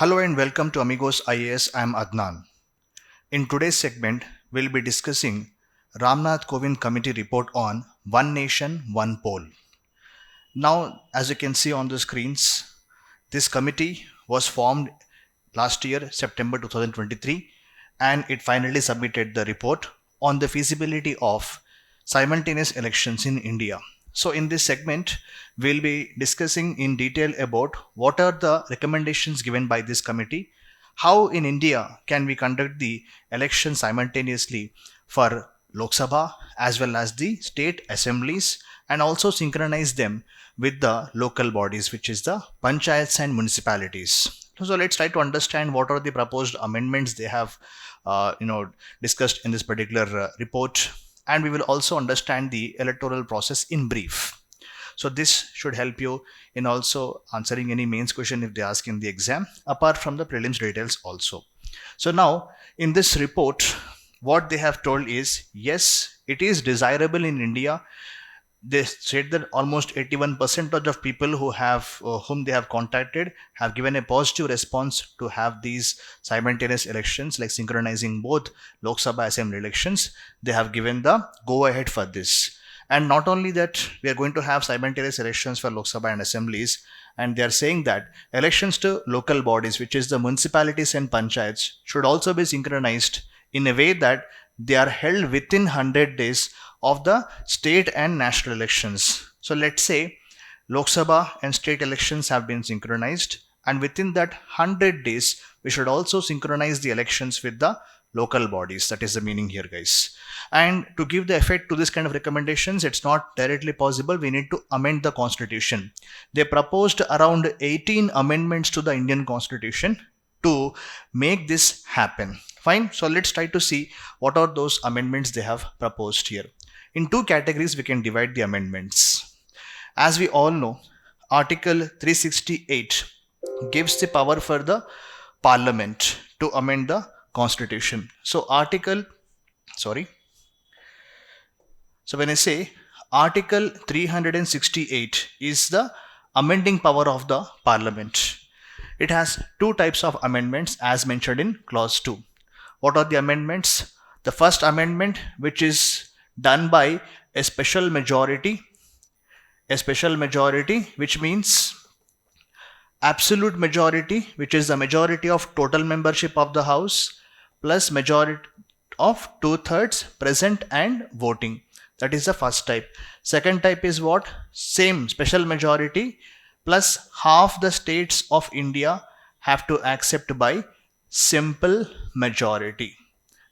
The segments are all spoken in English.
Hello and welcome to Amigos IAS. I am Adnan. In today's segment, we'll be discussing Ramnath Kovind Committee report on One Nation, One Poll. Now, as you can see on the screens, this committee was formed last year, September 2023, and it finally submitted the report on the feasibility of simultaneous elections in India. So in this segment, we'll be discussing in detail about what are the recommendations given by this committee, how in India can we conduct the election simultaneously for Lok Sabha as well as the state assemblies, and also synchronize them with the local bodies, which is the panchayats and municipalities. So let's try to understand what are the proposed amendments they have discussed in this particular report, and we will also understand the electoral process in brief. So this should help you in also answering any mains question if they ask in the exam, apart from the prelims details also. So now in this report, what they have told is, yes, it is desirable in India. They said that almost 81% of people whom they have contacted have given a positive response to have these simultaneous elections, like synchronizing both Lok Sabha Assembly elections. They have given the go ahead for this. And not only that, we are going to have simultaneous elections for Lok Sabha and assemblies, and they are saying that elections to local bodies, which is the municipalities and panchayats, should also be synchronized in a way that they are held within 100 days of the state and national elections. So let's say Lok Sabha and state elections have been synchronized, and within that 100 days, we should also synchronize the elections with the local bodies. That is the meaning here, guys. And to give the effect to this kind of recommendations, it's not directly possible. We need to amend the constitution. They proposed around 18 amendments to the Indian constitution to make this happen. Fine. So let's try to see what are those amendments they have proposed here. In two categories, we can divide the amendments. As we all know, Article 368 gives the power for the Parliament to amend the Constitution. So when I say Article 368 is the amending power of the Parliament. It has two types of amendments as mentioned in clause 2. What are the amendments? The first amendment, which is done by a special majority, which means absolute majority, which is the majority of total membership of the House plus majority of 2/3 present and voting. That is the first type. Second type is what? Same special majority plus half the states of India have to accept by simple majority.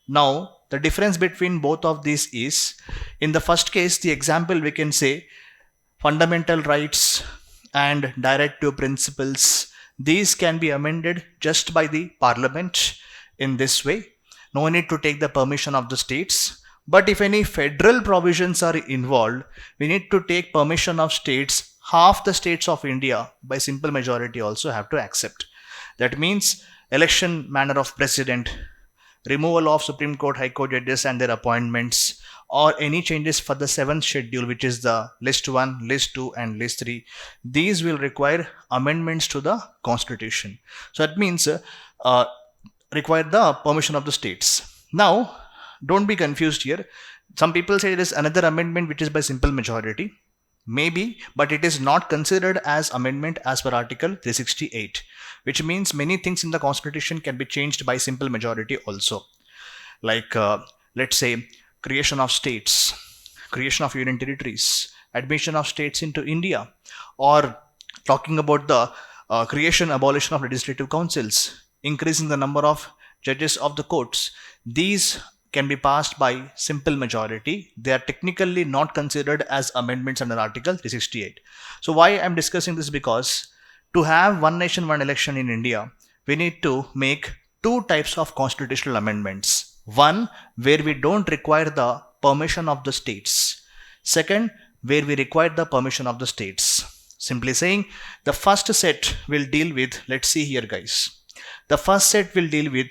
Now, the difference between both of these is, in the first case, the example we can say fundamental rights and directive principles. These can be amended just by the Parliament in this way. No need to take the permission of the states. But if any federal provisions are involved, we need to take permission of states. Half the states of India by simple majority also have to accept. That means election manner of president, removal of Supreme Court, High Court judges and their appointments, or any changes for the 7th schedule, which is the list 1, list 2 and list 3. These will require amendments to the constitution. So that means require the permission of the states. Now, don't be confused here. Some people say there is another amendment which is by simple majority. Maybe, but it is not considered as amendment as per Article 368, which means many things in the constitution can be changed by simple majority also. Like, let's say, creation of states, creation of union territories, admission of states into India, or talking about the abolition of legislative councils, increasing the number of judges of the courts. These can be passed by simple majority. They are technically not considered as amendments under Article 368. So why I'm discussing this? Because to have one nation, one election in India, we need to make two types of constitutional amendments. One, where we don't require the permission of the states. Second, where we require the permission of the states. Simply saying, the first set will deal with, let's see here guys. The first set will deal with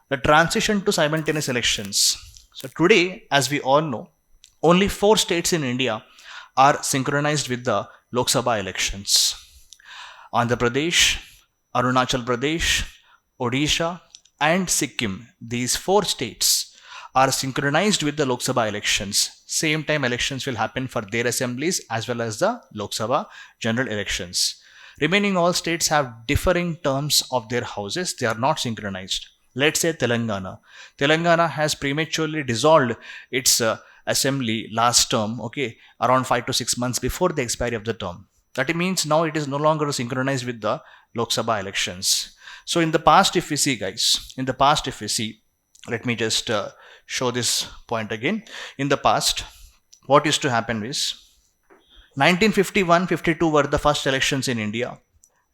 the transition to simultaneous elections. So today, as we all know, only 4 states in India are synchronized with the Lok Sabha elections. Andhra Pradesh, Arunachal Pradesh, Odisha, and Sikkim, these four states, are synchronized with the Lok Sabha elections. Same time elections will happen for their assemblies as well as the Lok Sabha general elections. Remaining all states have differing terms of their houses, they are not synchronized. Let's say Telangana. Telangana has prematurely dissolved its assembly last term, okay, around 5 to 6 months before the expiry of the term. That means now it is no longer synchronized with the Lok Sabha elections. So in the past, if we see, guys, in the past, if we see, let me just show this point again. In the past, what used to happen is 1951-52 were the first elections in India.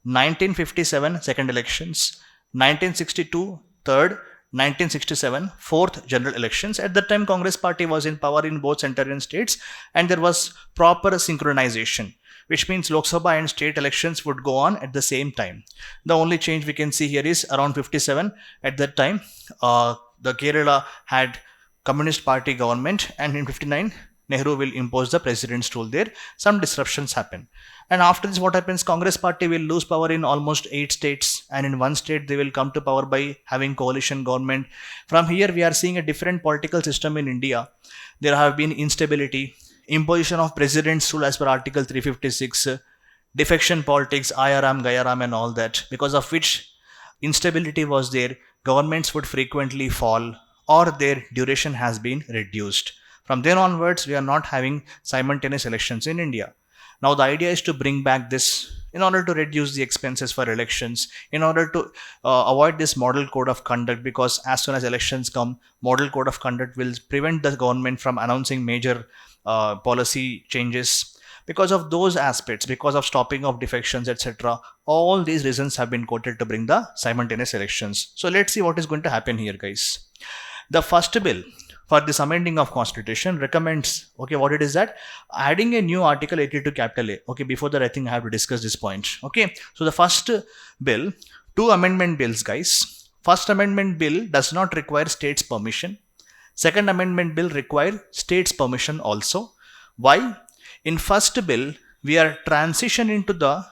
1957 second elections, 1962 third, 1967 fourth general elections. At that time, Congress party was in power in both central and states, and there was proper synchronization, which means Lok Sabha and state elections would go on at the same time. The only change we can see here is around 57. At that time, the Kerala had Communist Party government, and in 59 Nehru will impose the president's rule there. Some disruptions happen. And after this, what happens? Congress party will lose power in almost 8 states, and in one state they will come to power by having coalition government. From here, we are seeing a different political system in India. There have been instability, imposition of president's rule as per Article 356, defection politics, Ayaram, Gayaram, and all that, because of which instability was there. Governments would frequently fall, or their duration has been reduced. From then onwards, we are not having simultaneous elections in India. Now, the idea is to bring back this in order to reduce the expenses for elections, in order to avoid this model code of conduct, because as soon as elections come, model code of conduct will prevent the government from announcing major policy changes. Because of those aspects, because of stopping of defections, etc., all these reasons have been quoted to bring the simultaneous elections. So let's see what is going to happen here, guys. The first bill for this amending of constitution recommends, okay, what it is that adding a new article 82 capital A. Okay, before that, I think I have to discuss this point. Okay, so the first bill, two amendment bills, guys. First amendment bill does not require states permission. Second amendment bill require states permission also. Why? In first bill, we are transitioning to the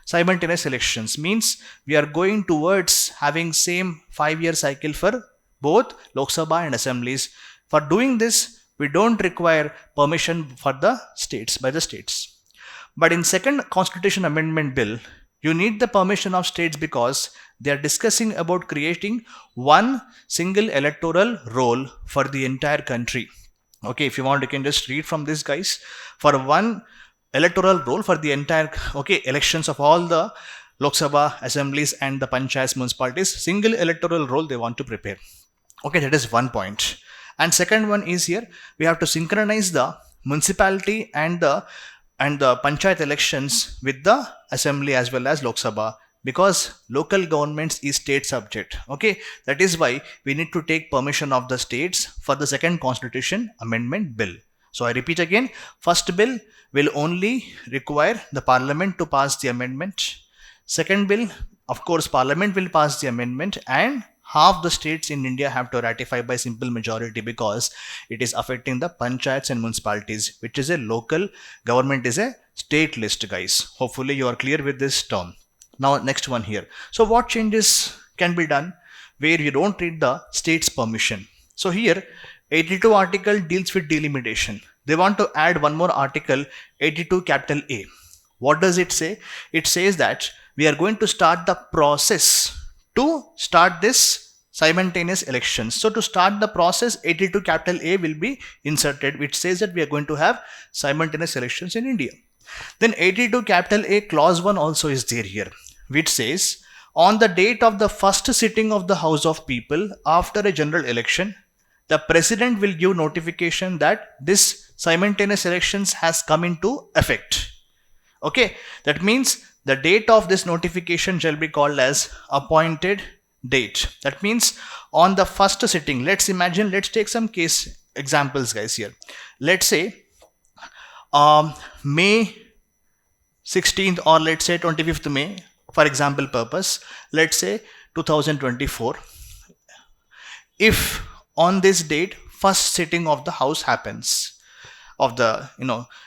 simultaneous elections, means we are going towards having same 5-year cycle for both Lok Sabha and assemblies. For doing this, we don't require permission for the states, by the states. But in second constitution amendment bill, you need the permission of states because they are discussing about creating one single electoral roll for the entire country. Okay, if you want, you can just read from this, guys. For one electoral roll for the entire, okay, elections of all the Lok Sabha assemblies and the panchayats, municipalities, single electoral roll they want to prepare. Okay, that is one point. And second one is here, we have to synchronize the municipality and the panchayat elections with the assembly as well as Lok Sabha, because local governments is state subject. Okay, that is why we need to take permission of the states for the second constitution amendment bill. So I repeat again, first bill will only require the parliament to pass the amendment. Second bill, of course, parliament will pass the amendment, and half the states in India have to ratify by simple majority, because it is affecting the panchayats and municipalities, which is a local government, is a state list, guys. Hopefully you are clear with this term. Now next one here. So what changes can be done where you don't need the state's permission? So here 82 article deals with delimitation. They want to add one more article, 82 capital A. What does it say? It says that we are going to start the process to start this simultaneous elections. So to start the process, 82 capital A will be inserted, which says that we are going to have simultaneous elections in India. Then 82 capital A clause 1 also is there here, which says on the date of the first sitting of the House of People after a general election, the president will give notification that this simultaneous elections has come into effect. Okay, that means the date of this notification shall be called as appointed date. That means on the first sitting, let's imagine, let's take some case examples, guys, here. Let's say May 16th, or let's say 25th May, for example purpose, let's say 2024. If on this date first sitting of the house happens of the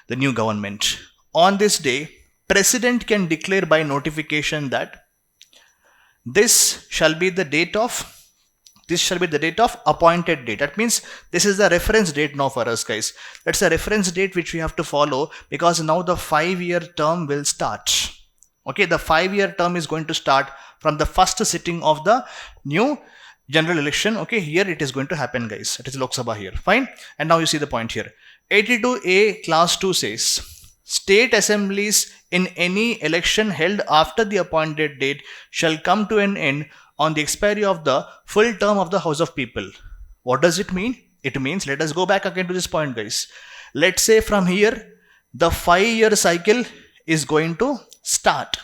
the new government, on this day president can declare by notification that this shall be the date of appointed date. That means this is the reference date now for us, guys. That's the reference date which we have to follow, because now the 5-year term will start. Okay, the 5-year term is going to start from the first sitting of the new general election. Okay, here it is going to happen, guys. It is Lok Sabha here. Fine. And now you see the point here. 82A class 2 says, state assemblies in any election held after the appointed date shall come to an end on the expiry of the full term of the House of People. What does it mean? It means, let us go back again to this point, guys. Let's say from here, the 5-year cycle is going to start.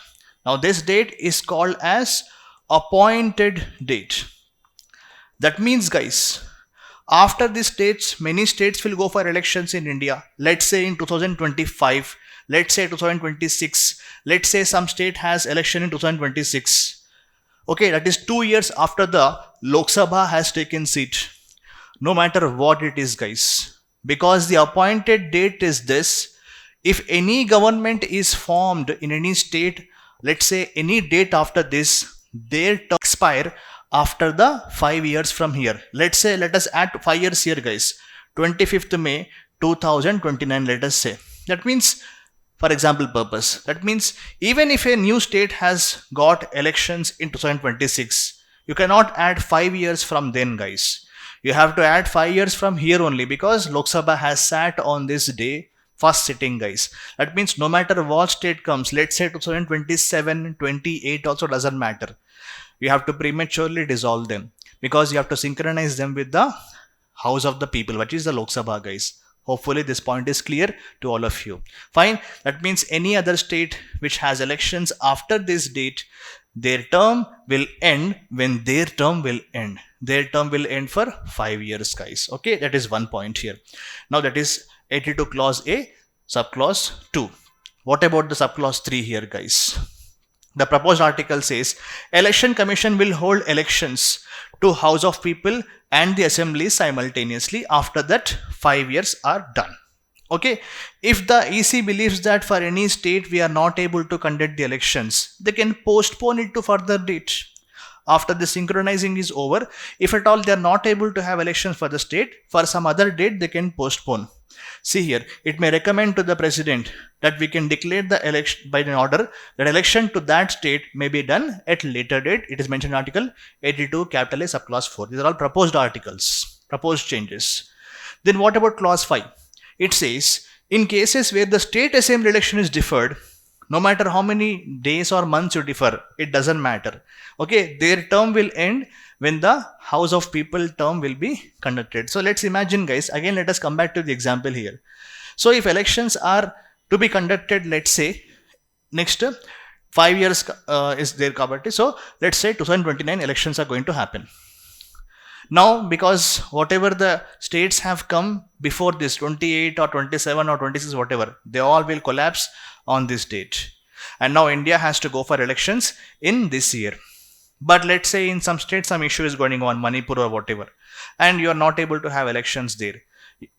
Now this date is called as appointed date. That means, guys, after these states, many states will go for elections in India. Let's say in 2025, let's say 2026, let's say some state has election in 2026. Okay, that is 2 years after the Lok Sabha has taken seat. No matter what it is, guys, because the appointed date is this. If any government is formed in any state, let's say any date after this, their term expire after the 5 years from here. Let's say, let us add 5 years here, guys. 25th May 2029, let us say. That means, for example purpose, that means even if a new state has got elections in 2026, you cannot add 5 years from then, guys. You have to add 5 years from here only, because Lok Sabha has sat on this day, first sitting, guys. That means no matter what state comes, let's say 2027, 28 also doesn't matter. You have to prematurely dissolve them, because you have to synchronize them with the House of the People, which is the Lok Sabha, guys. Hopefully this point is clear to all of you. Fine. That means any other state which has elections after this date, their term will end when their term will end. Their term will end for 5 years, guys. Okay, that is one point here. Now that is 82 clause A, subclause 2. What about the subclause 3 here, guys? The proposed article says, Election Commission will hold elections to House of People and the Assembly simultaneously after that 5 years are done. Okay, if the EC believes that for any state we are not able to conduct the elections, they can postpone it to further date. After the synchronizing is over, if at all they are not able to have elections for the state, for some other date they can postpone. See here, it may recommend to the president that we can declare the election by an order that election to that state may be done at later date. It is mentioned in Article 82 capital A subclause 4. These are all proposed articles, proposed changes. Then what about clause 5? It says, in cases where the state assembly election is deferred, no matter how many days or months you defer, it doesn't matter. Okay, their term will end when the House of People term will be conducted. So let's imagine, guys, again let us come back to the example here. So if elections are to be conducted, let's say next 5 years is there covered. So let's say 2029 elections are going to happen. Now, because whatever the states have come before this, 28 or 27 or 26, whatever, they all will collapse on this date. And now India has to go for elections in this year. But let's say in some states some issue is going on, Manipur or whatever, and you are not able to have elections there.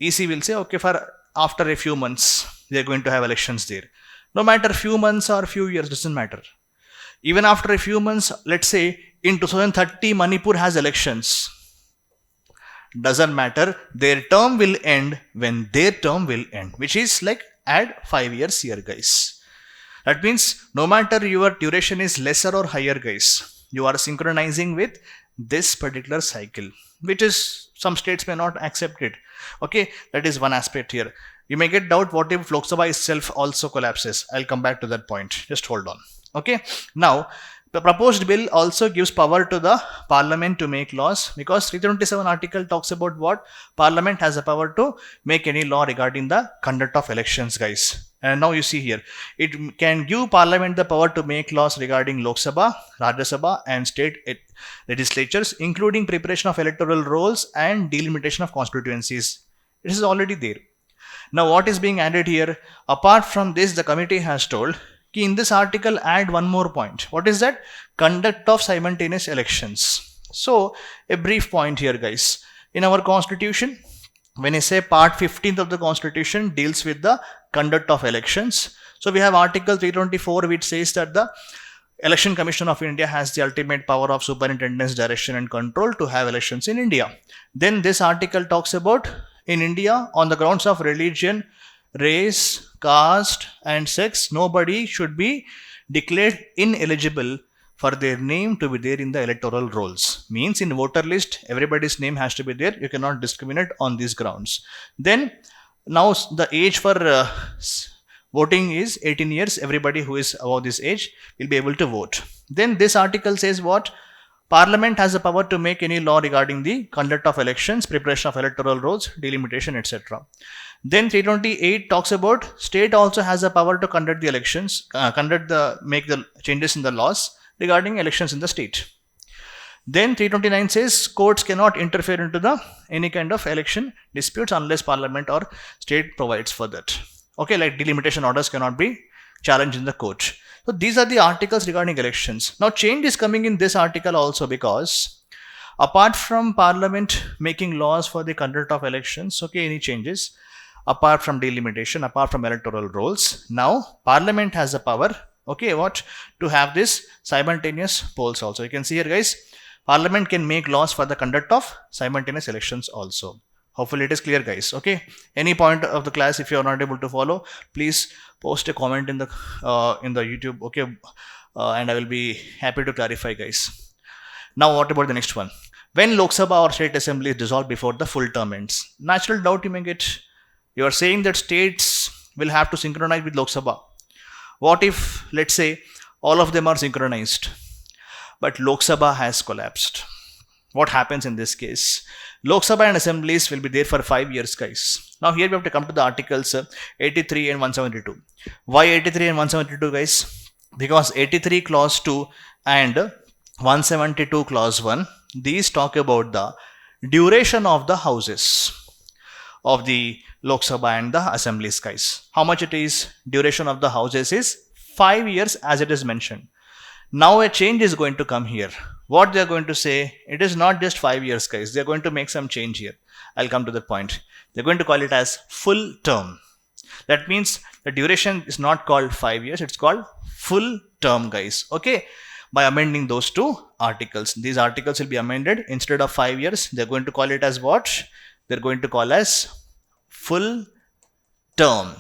EC will say, okay, for after a few months, they are going to have elections there. No matter few months or few years, doesn't matter. Even after a few months, let's say in 2030, Manipur has elections. Doesn't matter. Their term will end when their term will end, which is like add 5 years here, guys. That means no matter your duration is lesser or higher, guys, you are synchronizing with this particular cycle, which is some states may not accept it. Okay, that is one aspect here. You may get doubt, what if Lok Sabha itself also collapses? I'll come back to that point. Just hold on. Okay, now the proposed bill also gives power to the Parliament to make laws, because 327 article talks about what? Parliament has the power to make any law regarding the conduct of elections, guys. And now you see here, it can give Parliament the power to make laws regarding Lok Sabha, Rajya Sabha and state legislatures, including preparation of electoral rolls and delimitation of constituencies. This is already there. Now what is being added here? Apart from this, the committee has told, in this article add one more point. What is that? Conduct of simultaneous elections. So a brief point here, guys. In our constitution, when I say part 15th of the constitution deals with the conduct of elections. So we have article 324 which says that the Election Commission of India has the ultimate power of superintendence, direction and control to have elections in India. Then this article talks about in India on the grounds of religion, race, caste and sex, nobody should be declared ineligible for their name to be there in the electoral rolls. Means in voter list, everybody's name has to be there. You cannot discriminate on these grounds. Then now the age for voting is 18 years. Everybody who is above this age will be able to vote. Then this article says what? Parliament has the power to make any law regarding the conduct of elections, preparation of electoral rolls, delimitation, etc. Then 328 talks about state also has the power to conduct the elections, make the changes in the laws regarding elections in the state. Then 329 says courts cannot interfere into the any kind of election disputes unless parliament or state provides for that. Okay, like delimitation orders cannot be challenged in the court. So these are the articles regarding elections. Now change is coming in this article also because apart from parliament making laws for the conduct of elections, okay, any changes apart from delimitation, apart from electoral rolls, now parliament has the power, okay, what, to have this simultaneous polls also. You can see here guys, parliament can make laws for the conduct of simultaneous elections also. Hopefully it is clear guys. Okay, any point of the class if you are not able to follow, please post a comment in the YouTube, okay, and I will be happy to clarify guys. Now what about the next one? When Lok Sabha or state assembly is dissolved before the full term ends. Natural doubt you may get. You are saying that states will have to synchronize with Lok Sabha. What if, let's say, all of them are synchronized, but Lok Sabha has collapsed? What happens in this case? Lok Sabha and assemblies will be there for 5 years, guys. Now here we have to come to the articles 83 and 172. Why 83 and 172, guys? Because 83 clause 2 and 172 clause 1, these talk about the duration of the houses of the Lok Sabha and the assemblies, guys. How much it is? Duration of the houses is 5 years as it is mentioned. Now a change is going to come here. What they are going to say, it is not just 5 years, guys. They are going to make some change here. I'll come to that point. They're going to call it as full term. That means the duration is not called 5 years. It's called full term, guys. Okay. By amending those two articles. These articles will be amended. Instead of 5 years, they're going to call it as what? They're going to call as full term.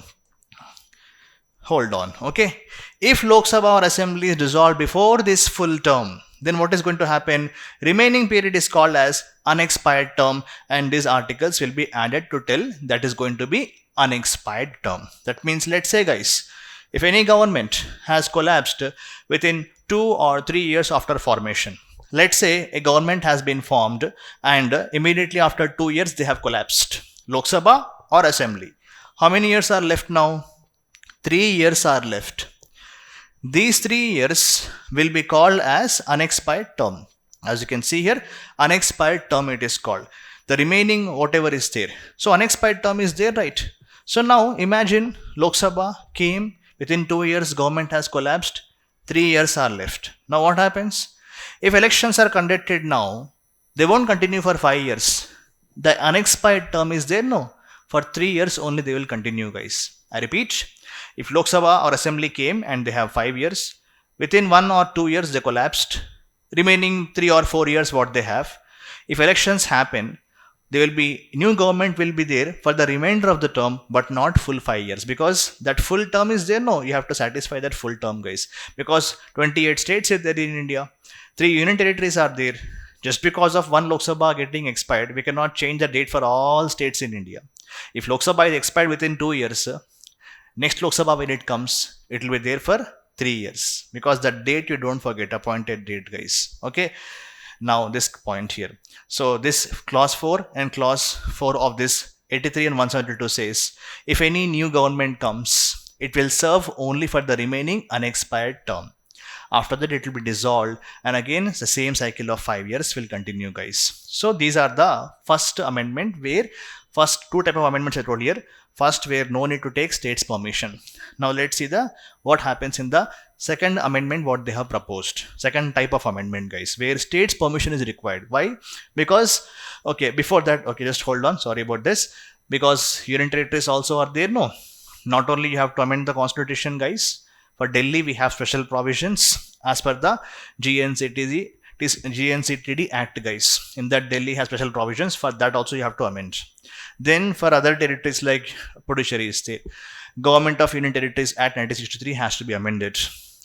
Hold on. Okay. If Lok Sabha or assembly is dissolved before this full term, then what is going to happen? Remaining period is called as unexpired term, and these articles will be added to tell that is going to be unexpired term. That means, let's say guys, if any government has collapsed within 2 or 3 years after formation, let's say a government has been formed and immediately after 2 years they have collapsed, Lok Sabha or assembly. How many years are left now? 3 years are left. These 3 years will be called as unexpired term. As you can see here, unexpired term it is called. The remaining whatever is there. So unexpired term is there, right? So now imagine Lok Sabha came, within 2 years government has collapsed, 3 years are left. Now what happens? If elections are conducted now, they won't continue for 5 years. The unexpired term is there, no? For 3 years only they will continue, guys. I repeat, if Lok Sabha or assembly came and they have 5 years, within 1 or 2 years they collapsed, remaining 3 or 4 years what they have. If elections happen, there will be new government will be there for the remainder of the term, but not full 5 years, because that full term is there. No, you have to satisfy that full term, guys, because 28 states are there in India, 3 union territories are there. Just because of one Lok Sabha getting expired, we cannot change the date for all states in India. If Lok Sabha is expired within 2 years, next Lok Sabha when it comes, it will be there for 3 years, because that date you don't forget, appointed date, guys. Okay. Now this point here. So this clause 4 and clause 4 of this 83 and 172 says, if any new government comes, it will serve only for the remaining unexpired term. After that it will be dissolved, and again the same cycle of 5 years will continue, guys. So these are the first amendment, where first two type of amendments I told here. First, where no need to take state's permission. Now let's see what happens in the second amendment, what they have proposed. Second type of amendment, guys, where state's permission is required. Why? Because, okay, before that, okay, just hold on, sorry about this. Because union territories also are there, no? Not only you have to amend the constitution, guys, For Delhi, we have special provisions as per the GNCTD. This GNCTD Act, guys. In that, Delhi has special provisions. For that also you have to amend. Then for other territories like Puducherry state, Government of Union Territories Act 1963 has to be amended.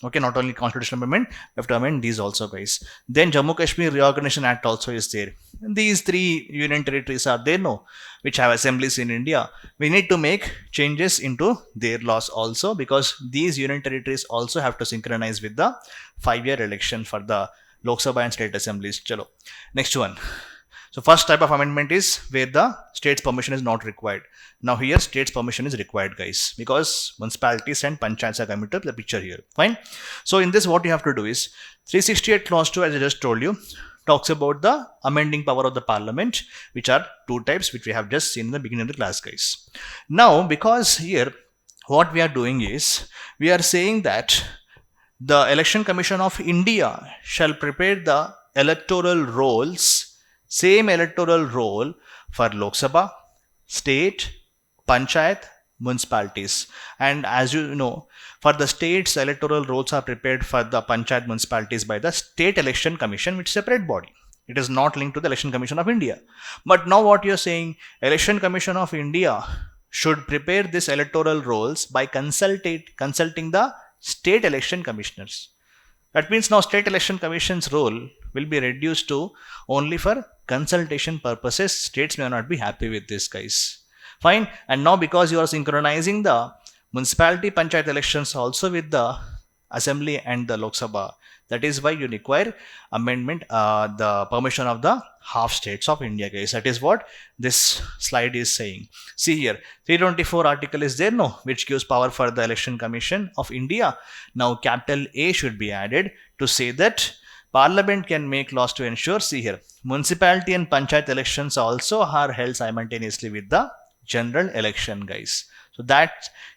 Okay, not only constitutional amendment, we have to amend these also, guys. Then Jammu Kashmir Reorganization Act also is there. And these three union territories are there, no, which have assemblies in India. We need to make changes into their laws also, because these union territories also have to synchronize with the 5-year election for the Lok Sabha and state assemblies. Chalo. Next one. So first type of amendment is where the state's permission is not required. Now here state's permission is required, guys, because municipalities and panchayats are coming to the picture here. Fine. So in this, what you have to do is 368 clause 2, as I just told you, talks about the amending power of the parliament, which are two types, which we have just seen in the beginning of the class, guys. Now, because here what we are doing is we are saying that the Election Commission of India shall prepare the electoral rolls, same electoral roll for Lok Sabha, state, panchayat, municipalities. And as you know, for the states, electoral rolls are prepared for the panchayat municipalities by the State Election Commission, which is a separate body. It is not linked to the Election Commission of India. But now what you are saying, Election Commission of India should prepare this electoral rolls by consulting the state election commissioners. That means now state election commission's role will be reduced to only for consultation purposes. States may not be happy with this, guys. Fine. And now because you are synchronizing the municipality panchayat elections also with the assembly and the Lok Sabha, that is why you require amendment, the permission of the half states of India, guys. That is what this slide is saying. See here, 324 article is there, no, which gives power for the Election Commission of India. Now capital A should be added to say that Parliament can make laws to ensure, see here, municipality and panchayat elections also are held simultaneously with the general election, guys. So that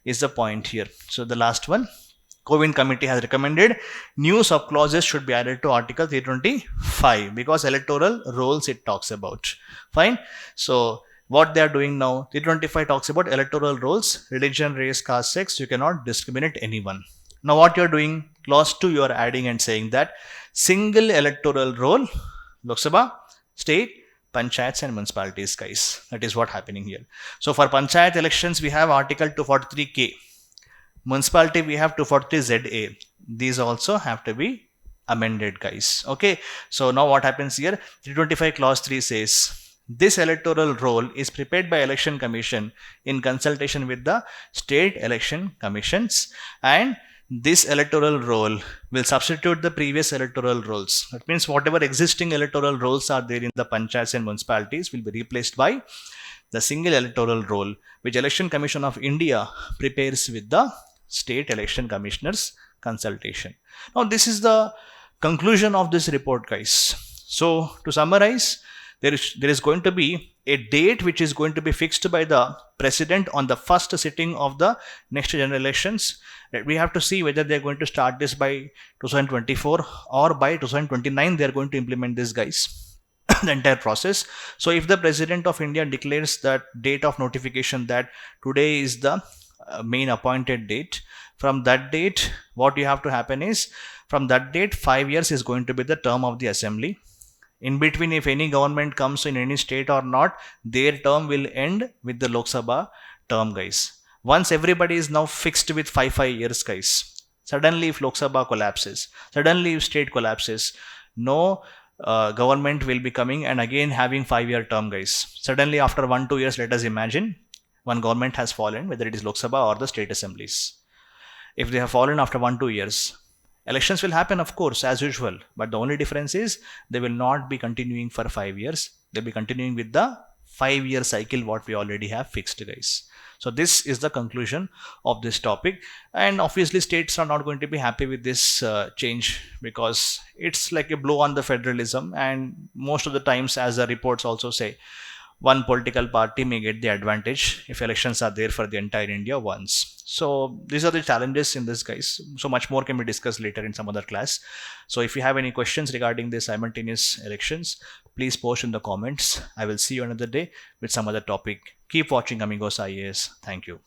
is the point here. So the last one, Kovind committee has recommended new subclauses should be added to Article 325 because electoral rolls it talks about. Fine. So what they are doing now, 325 talks about electoral rolls, religion, race, caste, sex. You cannot discriminate anyone. Now what you are doing, clause 2 you are adding and saying that single electoral roll, Lok Sabha, state, panchayats and municipalities, guys. That is what happening here. So for panchayat elections we have Article 243K. Municipality we have 243ZA. These also have to be amended, guys. Okay. So now what happens here? 325 clause 3 says this electoral roll is prepared by Election Commission in consultation with the state election commissions, and this electoral roll will substitute the previous electoral rolls. That means whatever existing electoral rolls are there in the panchayats and municipalities will be replaced by the single electoral roll which Election Commission of India prepares with the state election commissioners consultation. Now this is the conclusion of this report, guys. So to summarize, there is going to be a date which is going to be fixed by the president on the first sitting of the next general elections. We have to see whether they are going to start this by 2024 or by 2029 they are going to implement this, guys. The entire process. So if the President of India declares that date of notification that today is the main appointed date, from that date what you have to happen is from that date 5 years is going to be the term of the assembly. In between, if any government comes in any state or not, their term will end with the Lok Sabha term, guys. Once everybody is now fixed with 5 years, guys, suddenly if Lok Sabha collapses, suddenly if state collapses, no government will be coming and again having 5-year term, guys. Suddenly after 1-2 years, let us imagine one government has fallen, whether it is Lok Sabha or the state assemblies. If they have fallen after 1-2 years, elections will happen, of course, as usual. But the only difference is they will not be continuing for 5 years. They'll be continuing with the 5-year cycle what we already have fixed, guys. So this is the conclusion of this topic. And obviously states are not going to be happy with this change because it's like a blow on the federalism. And most of the times, as the reports also say, one political party may get the advantage if elections are there for the entire India once. So these are the challenges in this, guys. So much more can be discussed later in some other class. So if you have any questions regarding the simultaneous elections, please post in the comments. I will see you another day with some other topic. Keep watching Amigos IAS. Thank you.